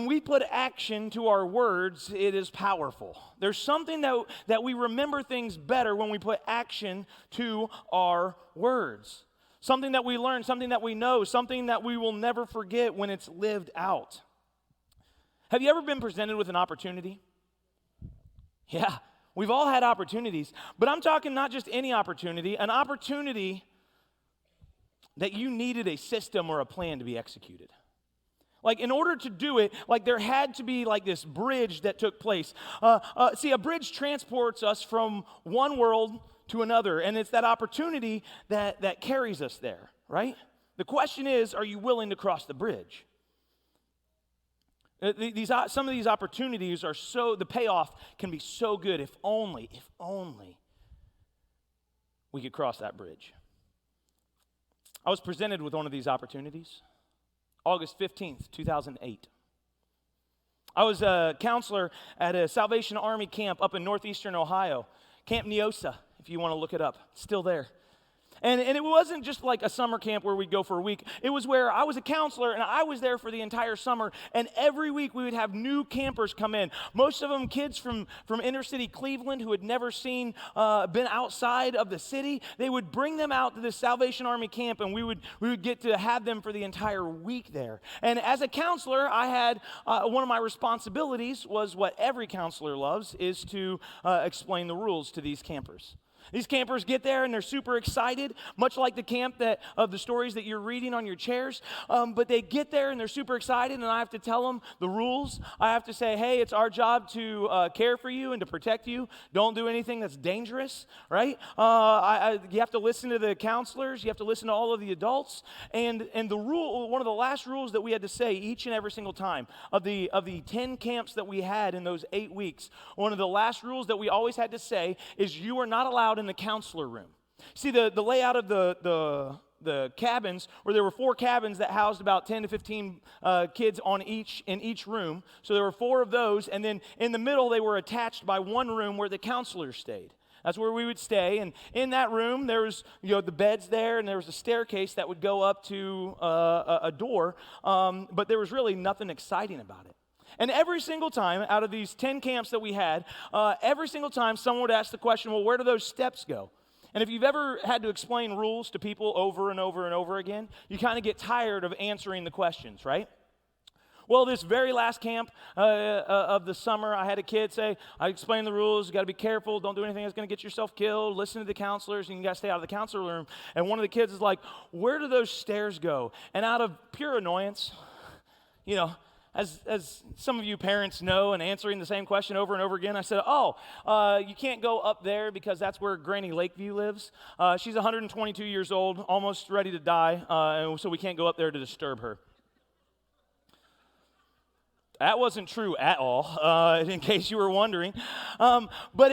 When we put action to our words, it is powerful. There's something that we remember things better when we put action to our words. Something that we learn, something that we know, something that we will never forget when it's lived out. Have you ever been presented with an opportunity? Yeah, we've all had opportunities, but I'm talking not just any opportunity, an opportunity that you needed a system or a plan to be executed. Like, in order to do it, like, there had to be, like, this bridge that took place. See, a bridge transports us from one world to another, and it's that opportunity that carries us there, right? The question is, are you willing to cross the bridge? Some of these opportunities are the payoff can be so good if only we could cross that bridge. I was presented with one of these opportunities. August 15th, 2008. I was a counselor at a Salvation Army camp up in northeastern Ohio, Camp Neosa, if you want to look it up. It's still there. And it wasn't just like a summer camp where we'd go for a week. It was where I was a counselor, and I was there for the entire summer, and every week we would have new campers come in. Most of them kids from inner city Cleveland who had never been outside of the city. They would bring them out to the Salvation Army camp, and we would get to have them for the entire week there. And as a counselor, I had one of my responsibilities was what every counselor loves, is to explain the rules to these campers. These campers get there and they're super excited, much like the camp of the stories that you're reading on your chairs. But they get there and they're super excited, and I have to tell them the rules. I have to say, hey, it's our job to care for you and to protect you. Don't do anything that's dangerous, right? You have to listen to the counselors. You have to listen to all of the adults. And the rule, one of the last rules that we had to say each and every single time of the 10 camps that we had in those 8 weeks, one of the last rules that we always had to say is you are not allowed in the counselor room. See, the layout of the cabins, where there were 4 cabins that housed about 10 to 15 kids in each room. So there were 4 of those, and then in the middle they were attached by one room where the counselors stayed. That's where we would stay, and in that room there was the beds there, and there was a staircase that would go up to a door, but there was really nothing exciting about it. And every single time out of these 10 camps that we had, every single time someone would ask the question, well, where do those steps go? And if you've ever had to explain rules to people over and over and over again, you kind of get tired of answering the questions, right? Well, this very last camp of the summer, I had a kid say, I explained the rules, you got to be careful, don't do anything that's going to get yourself killed, listen to the counselors, and you got to stay out of the counselor room. And one of the kids is like, where do those stairs go? And out of pure annoyance, as some of you parents know, and answering the same question over and over again, I said, you can't go up there because that's where Granny Lakeview lives. She's 122 years old, almost ready to die, so we can't go up there to disturb her. That wasn't true at all, in case you were wondering. But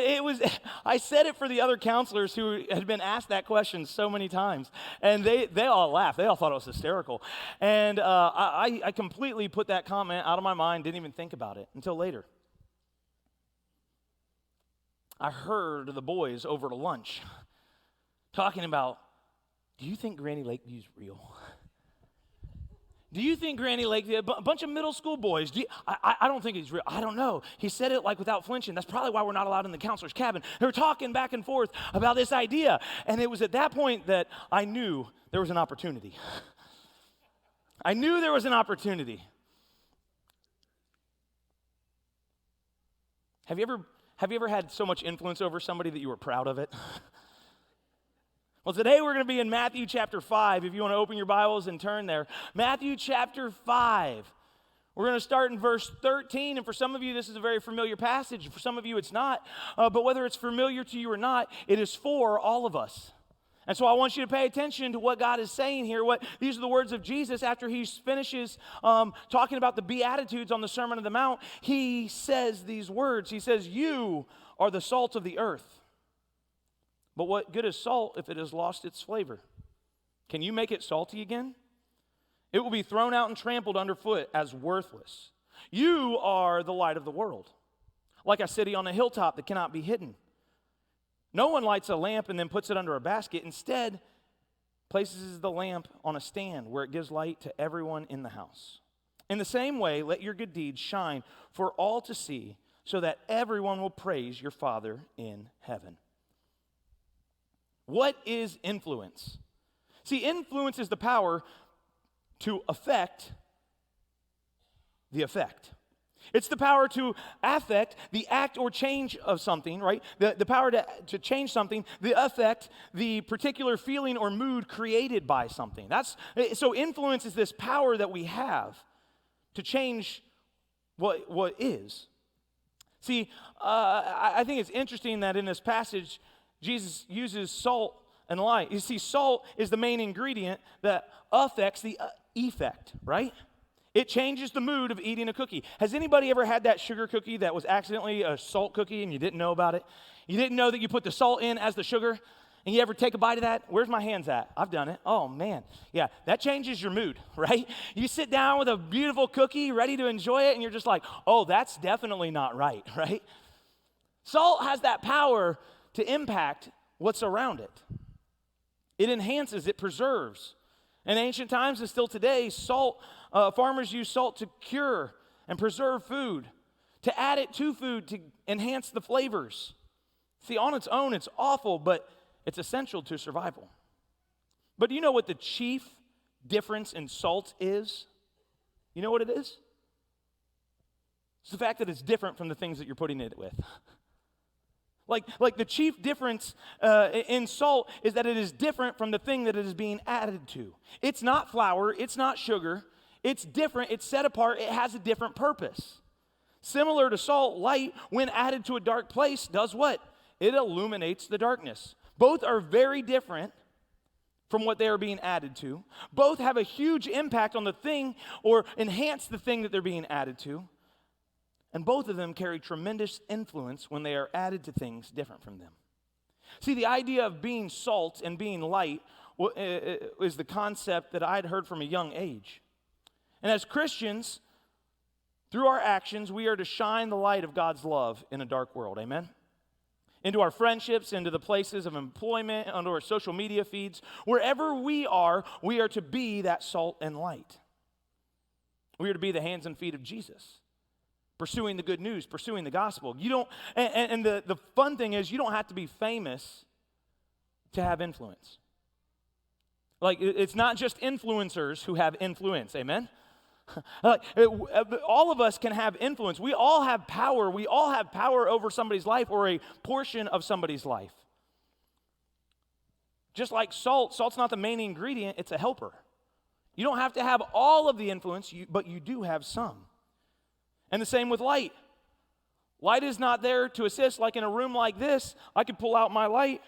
I said it for the other counselors who had been asked that question so many times. And they all laughed. They all thought it was hysterical. And I completely put that comment out of my mind, didn't even think about it until later. I heard the boys over to lunch talking about, do you think Granny Lakeview's real? Do you think Granny Lakeview, a bunch of middle school boys, I don't think he's real. I don't know. He said it like without flinching. That's probably why we're not allowed in the counselor's cabin. They were talking back and forth about this idea. And it was at that point that I knew there was an opportunity. I knew there was an opportunity. Have you ever had so much influence over somebody that you were proud of it? Well, today we're going to be in Matthew chapter 5. If you want to open your Bibles and turn there. Matthew chapter 5. We're going to start in verse 13. And for some of you, this is a very familiar passage. For some of you, it's not. But whether it's familiar to you or not, it is for all of us. And so I want you to pay attention to what God is saying here. These are the words of Jesus after he finishes talking about the Beatitudes on the Sermon on the Mount. He says these words. He says, you are the salt of the earth. But what good is salt if it has lost its flavor? Can you make it salty again? It will be thrown out and trampled underfoot as worthless. You are the light of the world, like a city on a hilltop that cannot be hidden. No one lights a lamp and then puts it under a basket. Instead, places the lamp on a stand where it gives light to everyone in the house. In the same way, let your good deeds shine for all to see, so that everyone will praise your Father in heaven. What is influence? See, influence is the power to affect the effect. It's the power to affect the act or change of something, right? The power to change something, the affect the particular feeling or mood created by something. So influence is this power that we have to change what is. See, I think it's interesting that in this passage, Jesus uses salt and light. You see, salt is the main ingredient that affects the effect, right? It changes the mood of eating a cookie. Has anybody ever had that sugar cookie that was accidentally a salt cookie and you didn't know about it? You didn't know that you put the salt in as the sugar? And you ever take a bite of that? Where's my hands at? I've done it. Oh, man. Yeah, that changes your mood, right? You sit down with a beautiful cookie, ready to enjoy it, and you're just like, oh, that's definitely not right, right? Salt has that power to impact what's around it. It enhances, it preserves. In ancient times and still today, farmers use salt to cure and preserve food, to add it to food to enhance the flavors. See, on its own, it's awful, but it's essential to survival. But do you know what the chief difference in salt is? You know what it is? It's the fact that it's different from the things that you're putting it with. Like the chief difference in salt is that it is different from the thing that it is being added to. It's not flour, it's not sugar, it's different, it's set apart, it has a different purpose. Similar to salt, light, when added to a dark place, does what? It illuminates the darkness. Both are very different from what they are being added to. Both have a huge impact on the thing or enhance the thing that they're being added to. And both of them carry tremendous influence when they are added to things different from them. See, the idea of being salt and being light is the concept that I had heard from a young age. And as Christians, through our actions, we are to shine the light of God's love in a dark world. Amen? Into our friendships, into the places of employment, onto our social media feeds. Wherever we are to be that salt and light. We are to be the hands and feet of Jesus. Pursuing the good news, pursuing the gospel. The fun thing is, you don't have to be famous to have influence. Like, it's not just influencers who have influence, amen? All of us can have influence. We all have power. We all have power over somebody's life or a portion of somebody's life. Just like salt's not the main ingredient, it's a helper. You don't have to have all of the influence, but you do have some. And the same with light. Light is not there to assist. Like in a room like this, I could pull out my light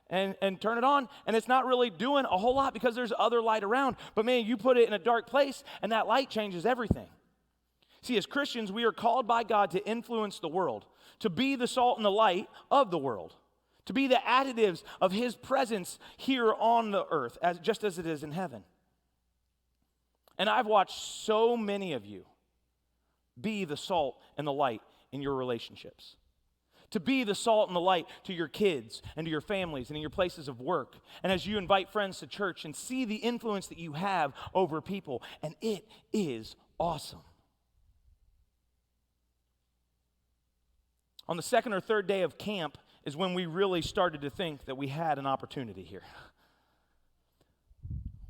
and turn it on, and it's not really doing a whole lot because there's other light around. But man, you put it in a dark place, and that light changes everything. See, as Christians, we are called by God to influence the world, to be the salt and the light of the world, to be the additives of His presence here on the earth, just as it is in heaven. And I've watched so many of you be the salt and the light in your relationships. To be the salt and the light to your kids and to your families and in your places of work. And as you invite friends to church and see the influence that you have over people. And it is awesome. On the second or third day of camp is when we really started to think that we had an opportunity here.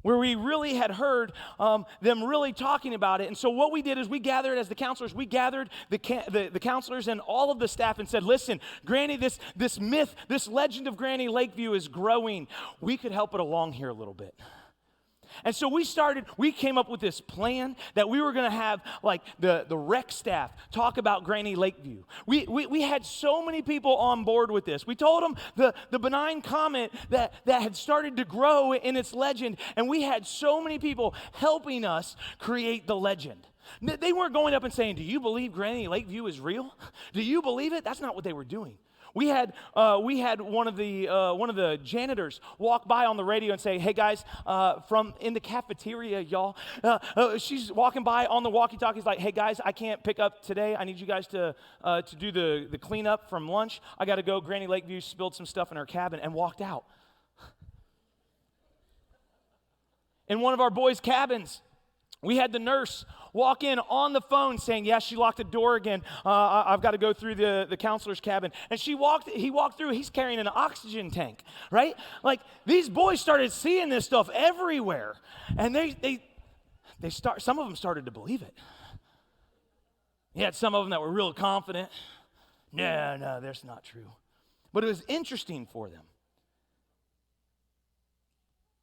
Where we really had heard them really talking about it. And so what we did is we gathered as the counselors, we gathered the counselors and all of the staff and said, listen, Granny, this myth, this legend of Granny Lakeview is growing. We could help it along here a little bit. And so we came up with this plan that we were going to have like the rec staff talk about Granny Lakeview. We had so many people on board with this. We told them the benign comment that had started to grow in its legend, and we had so many people helping us create the legend. They weren't going up and saying, do you believe Granny Lakeview is real? Do you believe it? That's not what they were doing. We had one of the janitors walk by on the radio and say, "Hey guys, from in the cafeteria, y'all." She's walking by on the walkie-talkies, like, "Hey guys, I can't pick up today. I need you guys to do the cleanup from lunch. I got to go. Granny Lakeview spilled some stuff in her cabin," and walked out. In one of our boys' cabins, We had the nurse walk in on the phone saying, yeah, she locked the door again. I've got to go through the counselor's cabin. And he walked through, he's carrying an oxygen tank, right? Like, these boys started seeing this stuff everywhere. And some of them started to believe it. You had some of them that were real confident. No, that's not true. But it was interesting for them.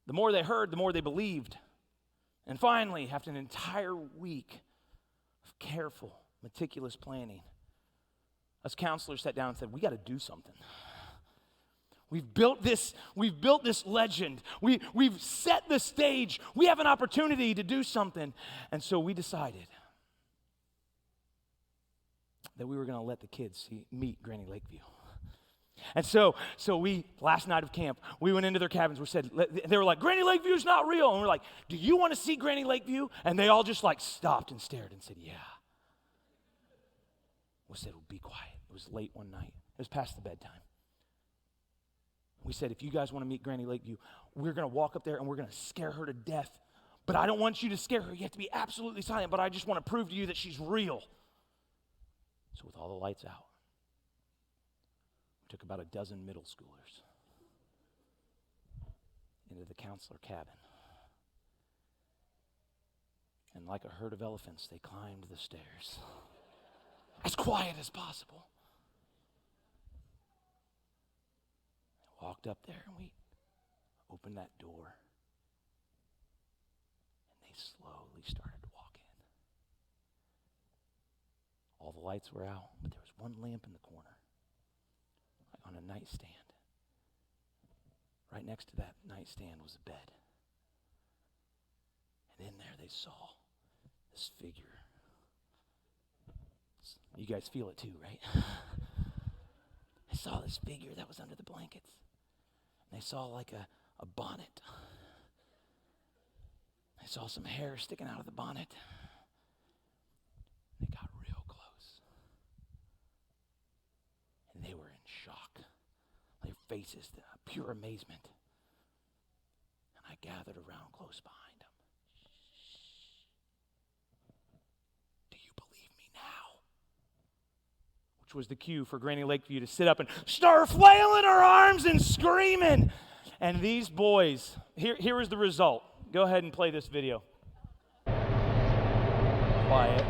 The more they heard, the more they believed. And finally, after an entire week of careful, meticulous planning, us counselors sat down and said, we got to do something. We've built this legend. We've set the stage. We have an opportunity to do something. And so we decided that we were going to let the kids meet Granny Lakeview. And so we, last night of camp, we went into their cabins. They were like, Granny Lakeview's not real. And we're like, do you want to see Granny Lakeview? And they all just like stopped and stared and said, yeah. We said, well, be quiet. It was late one night. It was past the bedtime. We said, if you guys want to meet Granny Lakeview, we're going to walk up there and we're going to scare her to death. But I don't want you to scare her. You have to be absolutely silent. But I just want to prove to you that she's real. So with all the lights out, took about a dozen middle schoolers into the counselor cabin. And like a herd of elephants, they climbed the stairs as quiet as possible. I walked up there and we opened that door. And they slowly started to walk in. All the lights were out, but there was one lamp in the corner. On a nightstand. Right next to that nightstand was a bed. And in there they saw this figure. You guys feel it too, right? They saw this figure that was under the blankets. And they saw like a bonnet. They saw some hair sticking out of the bonnet. They got real close. And they were in shock. Their faces, pure amazement. And I gathered around close behind them. Do you believe me now? Which was the cue for Granny Lakeview to sit up and start flailing her arms and screaming. And these boys, here is the result. Go ahead and play this video. Quiet.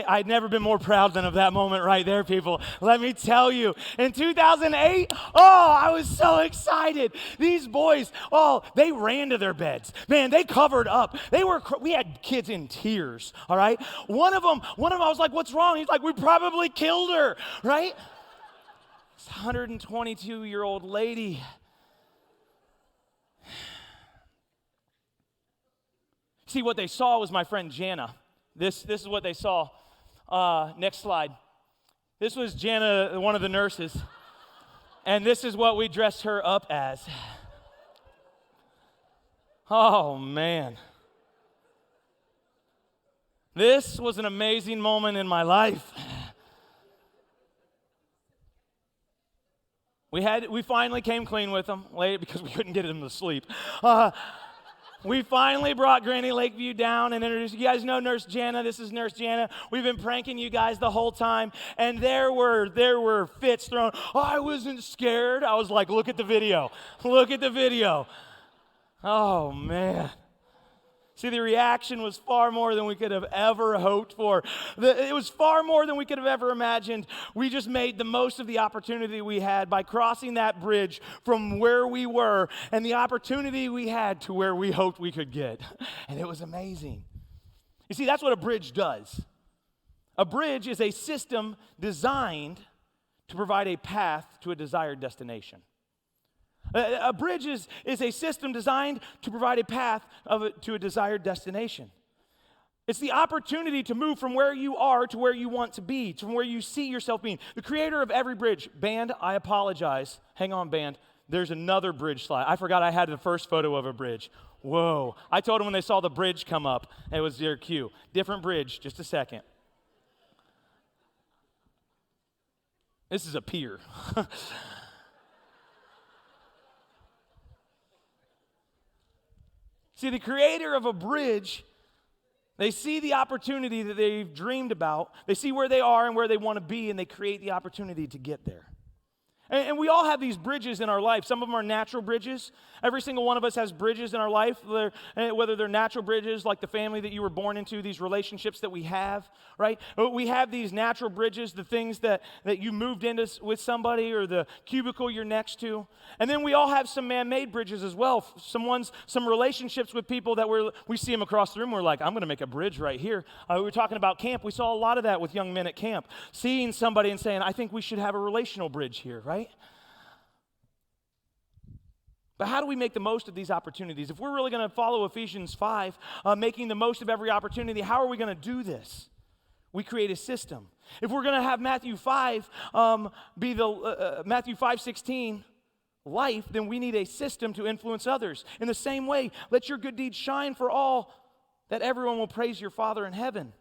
I'd never been more proud than of that moment right there, people. Let me tell you, in 2008, I was so excited. These boys, they ran to their beds. Man, they covered up. We had kids in tears, all right? One of them, I was like, what's wrong? He's like, we probably killed her, right? This 122-year-old lady. See, what they saw was my friend Jana. This is what they saw. Next slide. This was Jana, one of the nurses. And this is what we dressed her up as. Oh, man. This was an amazing moment in my life. We finally came clean with them late because we couldn't get them to sleep. We finally brought Granny Lakeview down and introduced you guys know Nurse Jana. This is Nurse Jana. We've been pranking you guys the whole time, and there were fits thrown. I wasn't scared. I was like, look at the video. Look at the video. Oh, man. See, the reaction was far more than we could have ever hoped for. It was far more than we could have ever imagined. We just made the most of the opportunity we had by crossing that bridge from where we were and the opportunity we had to where we hoped we could get. And it was amazing. You see, that's what a bridge does. A bridge is a system designed to provide a path to a desired destination. A bridge is a system designed to provide a path to a desired destination. It's the opportunity to move from where you are to where you want to be, to where you see yourself being. The creator of every bridge. Band, I apologize. Hang on, band. There's another bridge slide. I forgot I had the first photo of a bridge. Whoa. I told them when they saw the bridge come up, it was their cue. Different bridge, just a second. This is a pier. See, the creator of a bridge, they see the opportunity that they've dreamed about. They see where they are and where they want to be, and they create the opportunity to get there. And we all have these bridges in our life. Some of them are natural bridges. Every single one of us has bridges in our life, whether they're natural bridges like the family that you were born into, these relationships that we have, right? We have these natural bridges, the things that you moved into with somebody or the cubicle you're next to. And then we all have some man-made bridges as well. Some relationships with people that we see them across the room. We're like, I'm going to make a bridge right here. We were talking about camp. We saw a lot of that with young men at camp. Seeing somebody and saying, I think we should have a relational bridge here, right? But how do we make the most of these opportunities? If we're really going to follow Ephesians 5, making the most of every opportunity, how are we going to do this? We create a system. If we're going to have Matthew 5 be the Matthew 5:16 life, then we need a system to influence others. In the same way, let your good deeds shine for all, that everyone will praise your Father in heaven.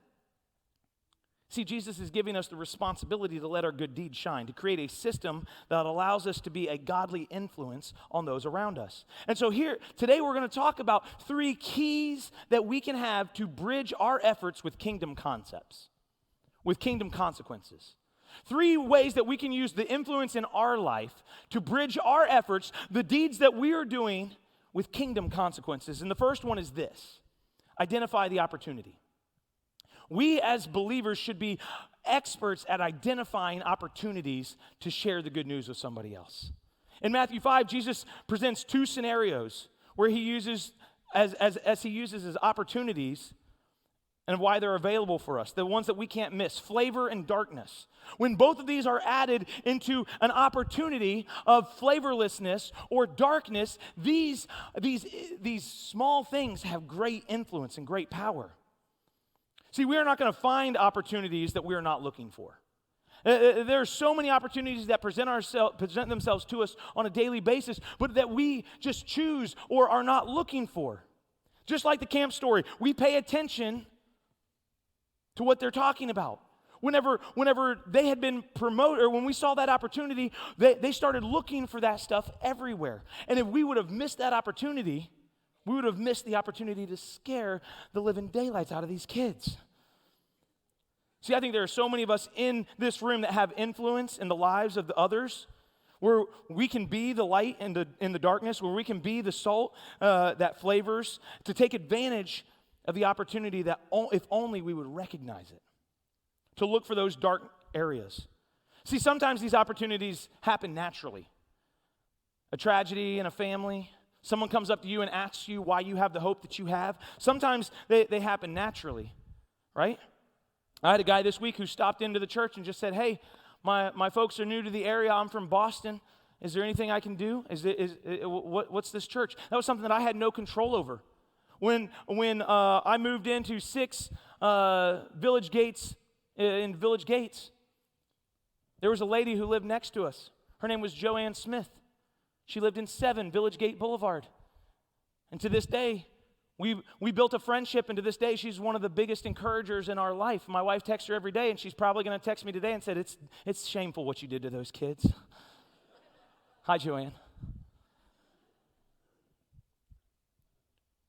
See, Jesus is giving us the responsibility to let our good deeds shine, to create a system that allows us to be a godly influence on those around us. And so today we're going to talk about 3 keys that we can have to bridge our efforts with kingdom concepts, with kingdom consequences. 3 ways that we can use the influence in our life to bridge our efforts, the deeds that we are doing, with kingdom consequences. And the first one is this: identify the opportunity. We as believers should be experts at identifying opportunities to share the good news with somebody else. In Matthew 5, Jesus presents 2 scenarios where he uses as he uses as opportunities and why they're available for us, the ones that we can't miss, flavor and darkness. When both of these are added into an opportunity of flavorlessness or darkness, these small things have great influence and great power. See, we are not going to find opportunities that we are not looking for. There are so many opportunities that present themselves to us on a daily basis, but that we just choose or are not looking for. Just like the camp story, we pay attention to what they're talking about. Whenever they had been promoted, or when we saw that opportunity, they started looking for that stuff everywhere. And if we would have missed that opportunity, we would have missed the opportunity to scare the living daylights out of these kids. See, I think there are so many of us in this room that have influence in the lives of the others, where we can be the light in the darkness, where we can be the salt that flavors, to take advantage of the opportunity that if only we would recognize it, to look for those dark areas. See, sometimes these opportunities happen naturally. A tragedy in a family, someone comes up to you and asks you why you have the hope that you have. Sometimes they happen naturally, right? I had a guy this week who stopped into the church and just said, hey, my folks are new to the area. I'm from Boston. Is there anything I can do? What's this church? That was something that I had no control over. When I moved into 6 Village Gates, in Village Gates, there was a lady who lived next to us. Her name was Joanne Smith. She lived in 7 Village Gate Boulevard. And to this day, we built a friendship, and to this day, she's one of the biggest encouragers in our life. My wife texts her every day, and she's probably going to text me today and said, it's shameful what you did to those kids. Hi, Joanne.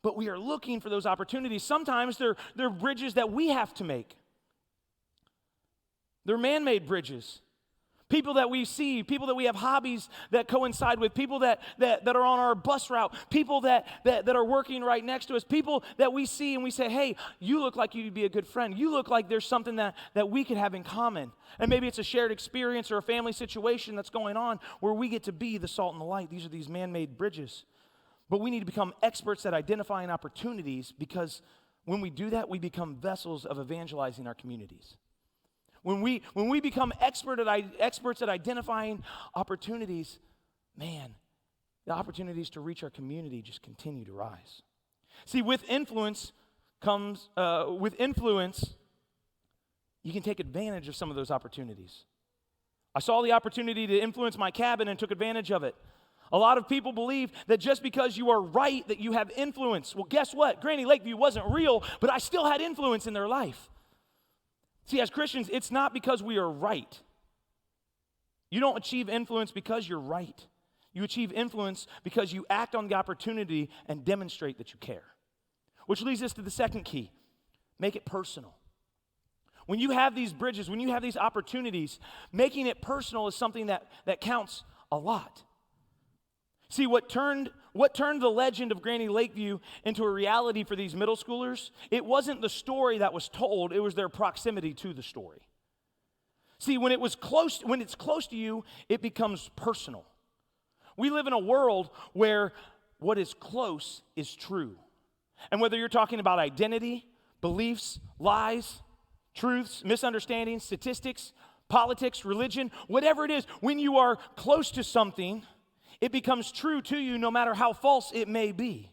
But we are looking for those opportunities. Sometimes they're bridges that we have to make. They're man-made bridges. People that we see, people that we have hobbies that coincide with, people that are on our bus route, people that are working right next to us, people that we see and we say, hey, you look like you'd be a good friend. You look like there's something that we could have in common. And maybe it's a shared experience or a family situation that's going on where we get to be the salt and the light. These are these man-made bridges. But we need to become experts at identifying opportunities, because when we do that, we become vessels of evangelizing our communities. When we become experts at identifying opportunities, man, the opportunities to reach our community just continue to rise. See, with influence comes with influence, you can take advantage of some of those opportunities. I saw the opportunity to influence my cabin and took advantage of it. A lot of people believe that just because you are right that you have influence. Well, guess what? Granny Lakeview wasn't real, but I still had influence in their life. See, as Christians, it's not because we are right. You don't achieve influence because you're right. You achieve influence because you act on the opportunity and demonstrate that you care. Which leads us to the second key. Make it personal. When you have these bridges, when you have these opportunities, making it personal is something that counts a lot. See, what turned the legend of Granny Lakeview into a reality for these middle schoolers, it wasn't the story that was told, it was their proximity to the story. See, when it's close to you, it becomes personal. We live in a world where what is close is true. And whether you're talking about identity, beliefs, lies, truths, misunderstandings, statistics, politics, religion, whatever it is, when you are close to something, it becomes true to you no matter how false it may be.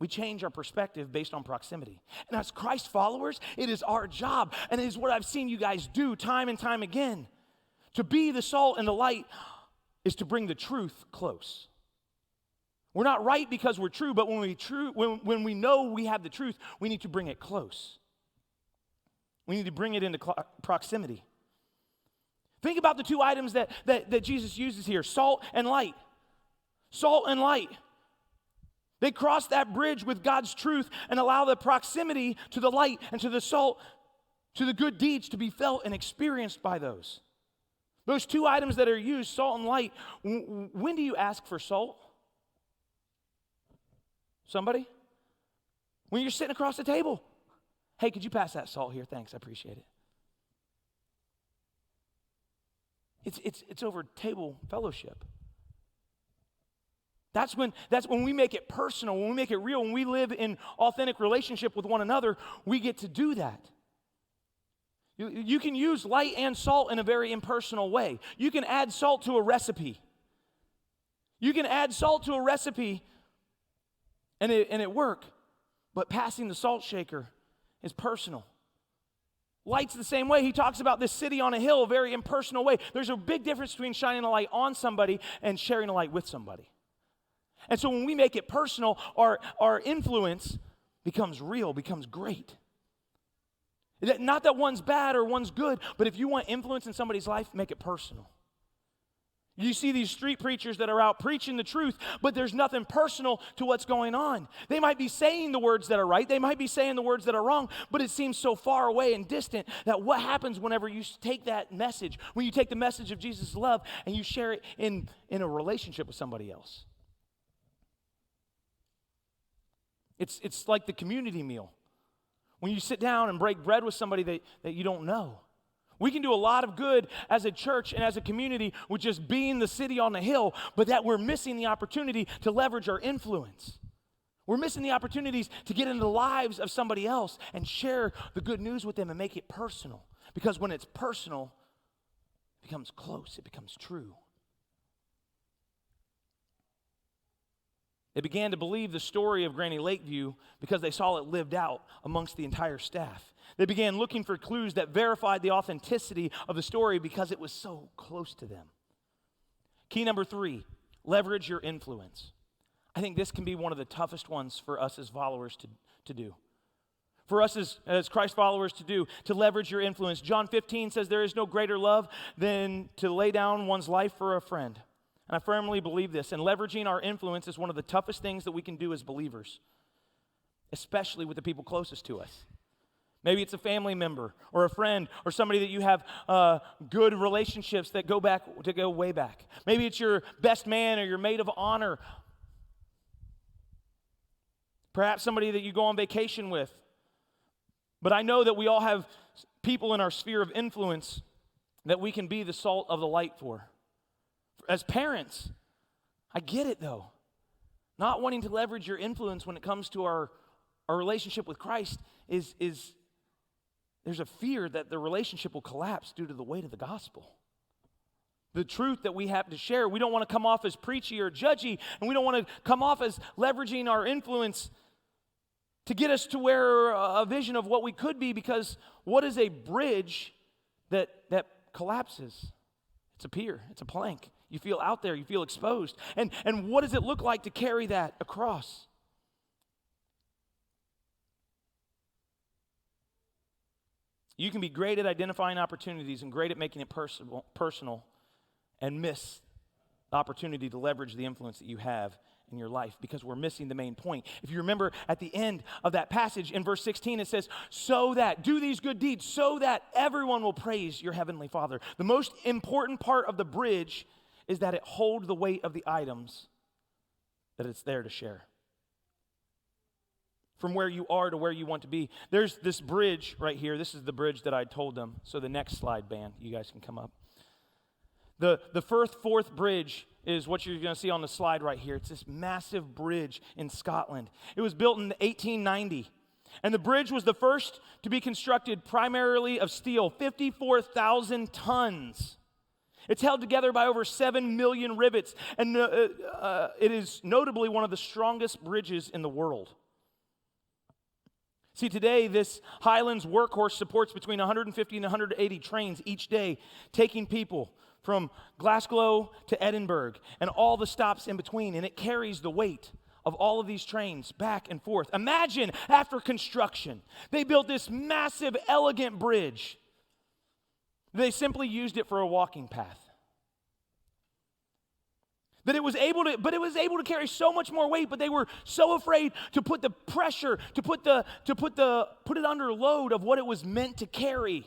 We change our perspective based on proximity. And as Christ followers, it is our job, and it is what I've seen you guys do time and time again. To be the salt and the light is to bring the truth close. We're not right because we're true, but when we know we have the truth, we need to bring it close. We need to bring it into proximity. Think about the two items that Jesus uses here, salt and light. Salt and light. They cross that bridge with God's truth and allow the proximity to the light and to the salt, to the good deeds to be felt and experienced by those. Those two items that are used, salt and light, when do you ask for salt? Somebody? When you're sitting across the table. Hey, could you pass that salt here? Thanks, I appreciate it. It's over table fellowship. That's when we make it personal, when we make it real, when we live in authentic relationship with one another, we get to do that. You can use light and salt in a very impersonal way. You can add salt to a recipe. You can add salt to a recipe and it work, but passing the salt shaker is personal. Light's the same way. He talks about this city on a hill, a very impersonal way. There's a big difference between shining a light on somebody and sharing a light with somebody. And so when we make it personal, our influence becomes real, becomes great. Not that one's bad or one's good, but if you want influence in somebody's life, make it personal. You see these street preachers that are out preaching the truth, but there's nothing personal to what's going on. They might be saying the words that are right, they might be saying the words that are wrong, but it seems so far away and distant that what happens whenever you take that message, when you take the message of Jesus' love and you share it in a relationship with somebody else? It's like the community meal. When you sit down and break bread with somebody that you don't know. We can do a lot of good as a church and as a community with just being the city on the hill, but that we're missing the opportunity to leverage our influence. We're missing the opportunities to get into the lives of somebody else and share the good news with them and make it personal. Because when it's personal, it becomes close, it becomes true. They began to believe the story of Granny Lakeview because they saw it lived out amongst the entire staff. They began looking for clues that verified the authenticity of the story because it was so close to them. Key number 3, leverage your influence. I think this can be one of the toughest ones for us as followers to do. For us as Christ followers to do, to leverage your influence. John 15 says there is no greater love than to lay down one's life for a friend. And I firmly believe this. And leveraging our influence is one of the toughest things that we can do as believers, especially with the people closest to us. Maybe it's a family member or a friend or somebody that you have good relationships that go way back. Maybe it's your best man or your maid of honor. Perhaps somebody that you go on vacation with. But I know that we all have people in our sphere of influence that we can be the salt of the light for. As parents, I get it though. Not wanting to leverage your influence when it comes to our relationship with Christ is there's a fear that the relationship will collapse due to the weight of the gospel. The truth that we have to share, we don't want to come off as preachy or judgy, and we don't want to come off as leveraging our influence to get us to where a vision of what we could be, because what is a bridge that collapses? It's a pier, it's a plank. You feel out there, you feel exposed. And what does it look like to carry that across? You can be great at identifying opportunities and great at making it personal and miss the opportunity to leverage the influence that you have in your life, because we're missing the main point. If you remember at the end of that passage in verse 16, it says, so that, do these good deeds, so that everyone will praise your heavenly Father. The most important part of the bridge is that it holds the weight of the items that it's there to share. From where you are to where you want to be. There's this bridge right here. This is the bridge that I told them. So the next slide, band, you guys can come up. The fourth bridge is what you're going to see on the slide right here. It's this massive bridge in Scotland. It was built in 1890. And the bridge was the first to be constructed primarily of steel, 54,000 tons. It's held together by over 7 million rivets. And it is notably one of the strongest bridges in the world. See, today, this Highlands workhorse supports between 150 and 180 trains each day, taking people from Glasgow to Edinburgh and all the stops in between, and it carries the weight of all of these trains back and forth. Imagine after construction, they built this massive, elegant bridge. They simply used it for a walking path. But it was able to carry so much more weight, but they were so afraid to put the pressure, to put it under load of what it was meant to carry.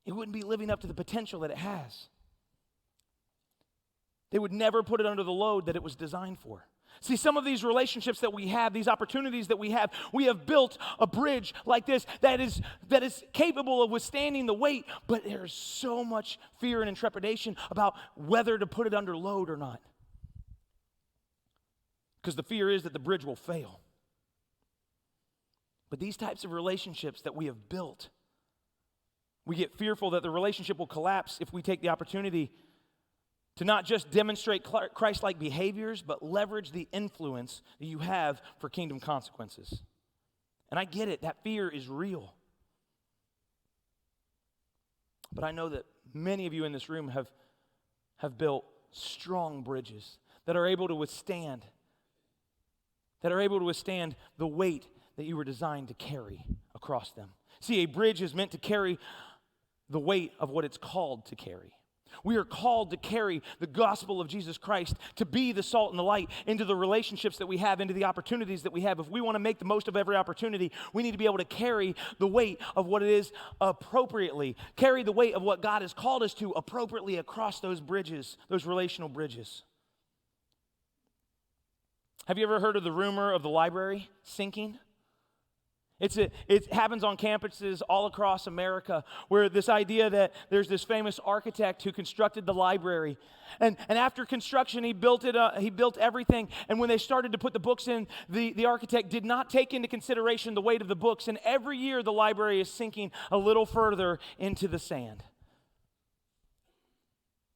It wouldn't be living up to the potential that it has. They would never put it under the load that it was designed for. See, some of these relationships that we have, these opportunities that we have built a bridge like this that is capable of withstanding the weight, but there's so much fear and trepidation about whether to put it under load or not. Because the fear is that the bridge will fail. But these types of relationships that we have built, we get fearful that the relationship will collapse if we take the opportunity to not just demonstrate Christ-like behaviors, but leverage the influence that you have for kingdom consequences. And I get it, that fear is real. But I know that many of you in this room have built strong bridges that are able to withstand the weight that you were designed to carry across them. See, a bridge is meant to carry the weight of what it's called to carry. We are called to carry the gospel of Jesus Christ, to be the salt and the light into the relationships that we have, into the opportunities that we have. If we want to make the most of every opportunity, we need to be able to carry the weight of what it is appropriately, carry the weight of what God has called us to appropriately across those bridges, those relational bridges. Have you ever heard of the rumor of the library sinking? It happens on campuses all across America, where this idea that there's this famous architect who constructed the library, and after construction he built everything, and when they started to put the books in, the architect did not take into consideration the weight of the books, and every year the library is sinking a little further into the sand.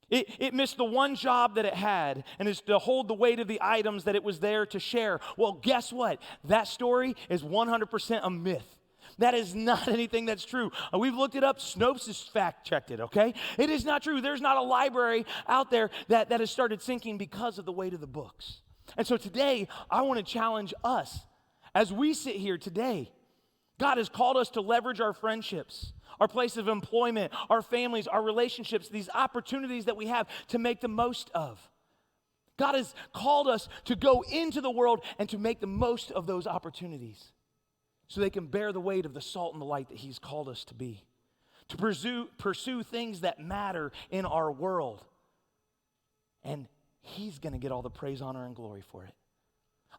It missed the one job that it had, and is to hold the weight of the items that it was there to share. Well, guess what? That story is 100% a myth. That is not anything that's true. We've looked it up. Snopes has fact-checked it, okay? It is not true. There's not a library out there that has started sinking because of the weight of the books. And so today, I want to challenge us as we sit here today. God has called us to leverage our friendships, our place of employment, our families, our relationships, these opportunities that we have to make the most of. God has called us to go into the world and to make the most of those opportunities so they can bear the weight of the salt and the light that He's called us to be, to pursue things that matter in our world. And He's going to get all the praise, honor, and glory for it.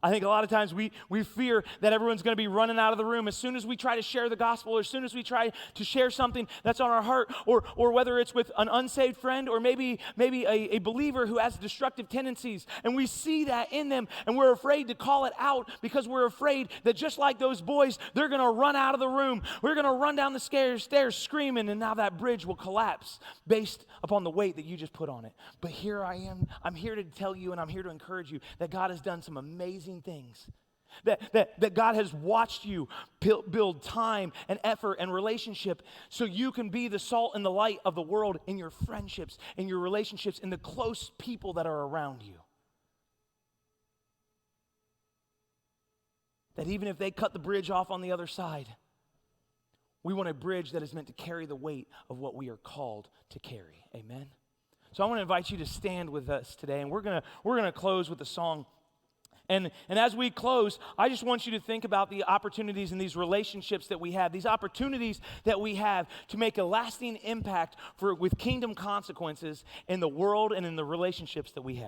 I think a lot of times we fear that everyone's going to be running out of the room as soon as we try to share the gospel, or as soon as we try to share something that's on our heart, or whether it's with an unsaved friend, or maybe a believer who has destructive tendencies, and we see that in them, and we're afraid to call it out because we're afraid that just like those boys, they're going to run out of the room. We're going to run down the stairs screaming, and now that bridge will collapse based upon the weight that you just put on it. But here I am. I'm here to tell you, and I'm here to encourage you that God has done some amazing things That God has watched you build time and effort and relationship so you can be the salt and the light of the world in your friendships, in your relationships, in the close people that are around you. That even if they cut the bridge off on the other side, we want a bridge that is meant to carry the weight of what we are called to carry. Amen? So I want to invite you to stand with us today, and we're gonna close with a song. And as we close, I just want you to think about the opportunities and these relationships that we have, these opportunities that we have to make a lasting impact with kingdom consequences in the world and in the relationships that we have.